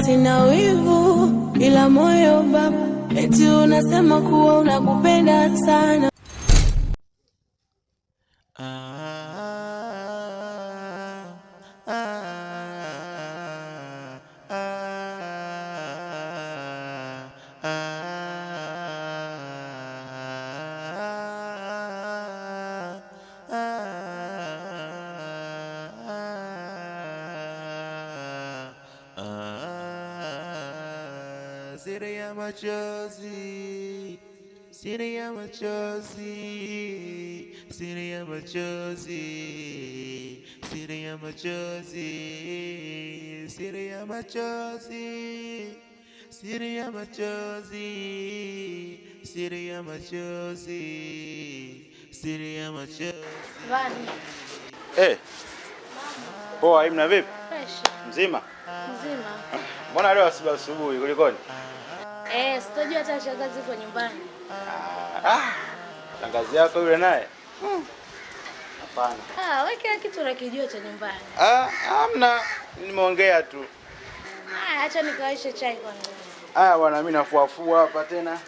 sina wivu ila moyo baba, eti unasema kuwa unakupenda sana. Siri ya machozi, siri ya machozi, siri ya machozi, siri ya machozi, siri ya machozi, siri ya machozi, siri ya machozi, siri ya machozi. Vani. Poa, mna vipi? Fresh. Mzima? Mzima. Mbona leo asubuhi kulikoni? Sitojua hata shangazi yuko nyumbani. Shangazi yako yule naye? Hapana. Wewe kila kitu unakijua cha nyumbani. Hamna, nimeongea tu. Acha nikaishe chai kwanza. Bwana mimi nafuafua hapa tena.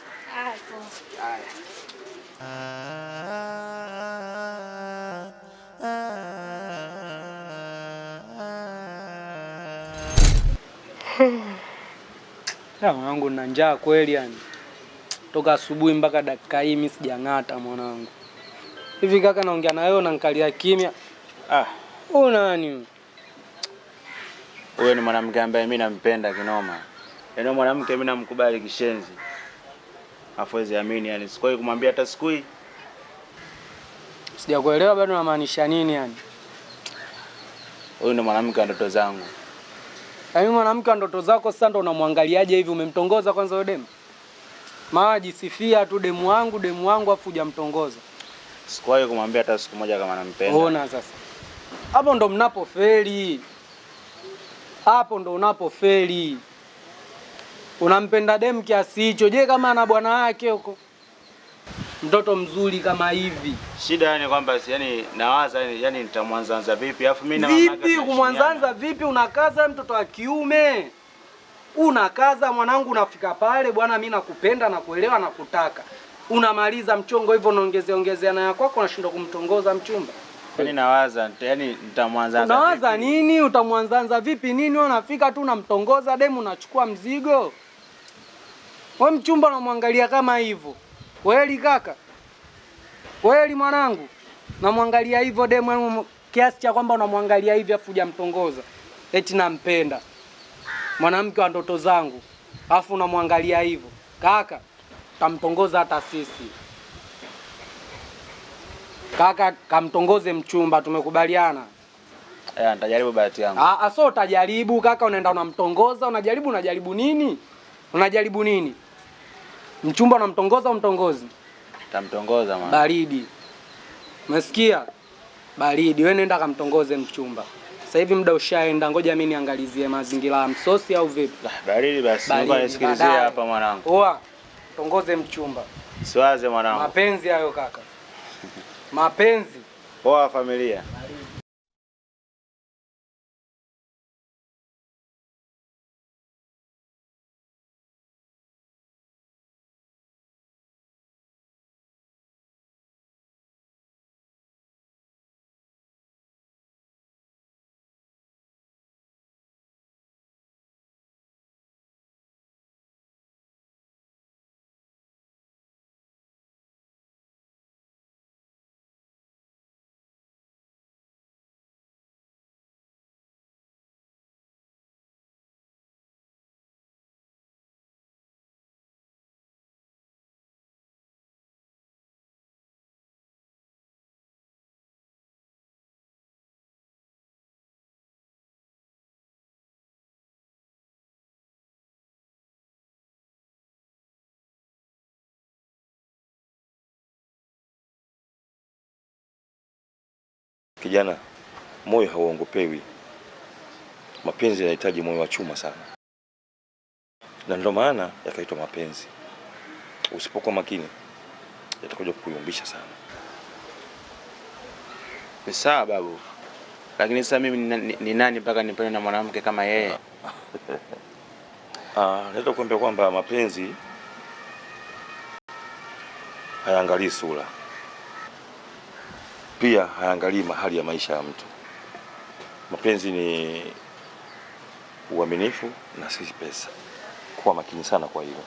Poa. Mwanangu na njaa kweli yani. Toka asubuhi mpaka dakika hii mimi sijang'ata mwanangu. Hivi kaka naongea na wewe unanikalia kimya. Wewe nani? Wewe ni mwanamke ambaye mimi nampenda kinoma. Yaani mwanamke mimi namkubali kishenzi. Afuwezi amini yani sikuwahi kumwambia hata siku hii. Sijakuelewa bado unamaanisha nini yani? Wewe ni mwanamke wa ndoto zangu. Yaani mwanamke wa ndoto zako sasa ndo unamwangaliaje hivi? Umemtongoza kwanza wewe demu? Jisifia tu demu wangu afu hujamtongoza. Sikuwahi kumwambia hata siku moja kama nampenda. Ona sasa. Hapo ndo mnapofeli. Hapo ndo unapofeli. Unampenda demu kiasi hicho. Je, kama ana bwana wake huko? Mtoto mzuri kama hivi. Shida yani kwamba yani nawaza yani nitamwanzaanza vipi? Alafu mimi na mama yake. Vipi kumwanzaanza vipi? Unakaza mtoto wa kiume. Unakaza mwanangu, unafika pale bwana mimi nakupenda na kuelewa na kutaka. Unamaliza mchongo hivyo unaongezea na yako unashindwa kumtongoza mchumba. Yani nawaza yani nitamwanzaanza vipi? Unawaza nini? Utamwanzaanza vipi nini? Wewe unafika tu unamtongoza demu unachukua mzigo. Wewe mchumba unamwangalia kama hivyo. Kweli kaka? Kweli mwanangu? Namwangalia hivyo demu kiasi cha kwamba unamwangalia hivi afu hujamtongoza. Eti nampenda. Mwanamke wa ndoto zangu. Afu unamwangalia hivyo. Kaka, tamtongoza hata sisi. Kaka, kamtongoze mchumba, tumekubaliana. Nitajaribu bahati yangu. So utajaribu kaka, unaenda unamtongoza, unajaribu nini? Unajaribu nini? Mchumba unamtongoza umtongozi? Tamtongoza mama. Baridi. Umesikia? Baridi. Wewe nenda kamtongoze mchumba. Sasa hivi muda ushaenda, ngoja mimi niangalizie mazingira ya msosi au vipi? Baridi basi. Naomba nisikilizie hapa mwanangu. Tongoze mchumba. Siwaze mwanangu. Mapenzi hayo kaka. Mapenzi. Familia. Kijana, moyo hauongopewi. Mapenzi yanahitaji moyo wa chuma sana. Na ndio maana yakaitwa mapenzi. Usipokuwa makini, yatakuja kukuyumbisha sana. Ni sawa babu. Lakini sasa mimi ni nani mpaka nipende na mwanamke kama yeye? Naweza kuambia kwamba mapenzi hayaangalii sura, pia hayaangalii mahali ya maisha ya mtu. Mapenzi ni uaminifu na si pesa. Kuwa makini sana kwa hilo.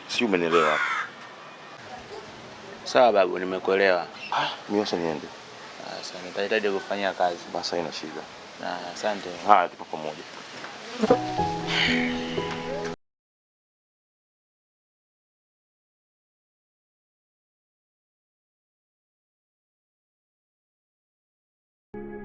Si umenielewa hapo? Sawa babu, nimekuelewa. Mimi sasa niende. Sasa nitahitaji kufanyia kazi. Basi haina shida. Asante. Tupo pamoja.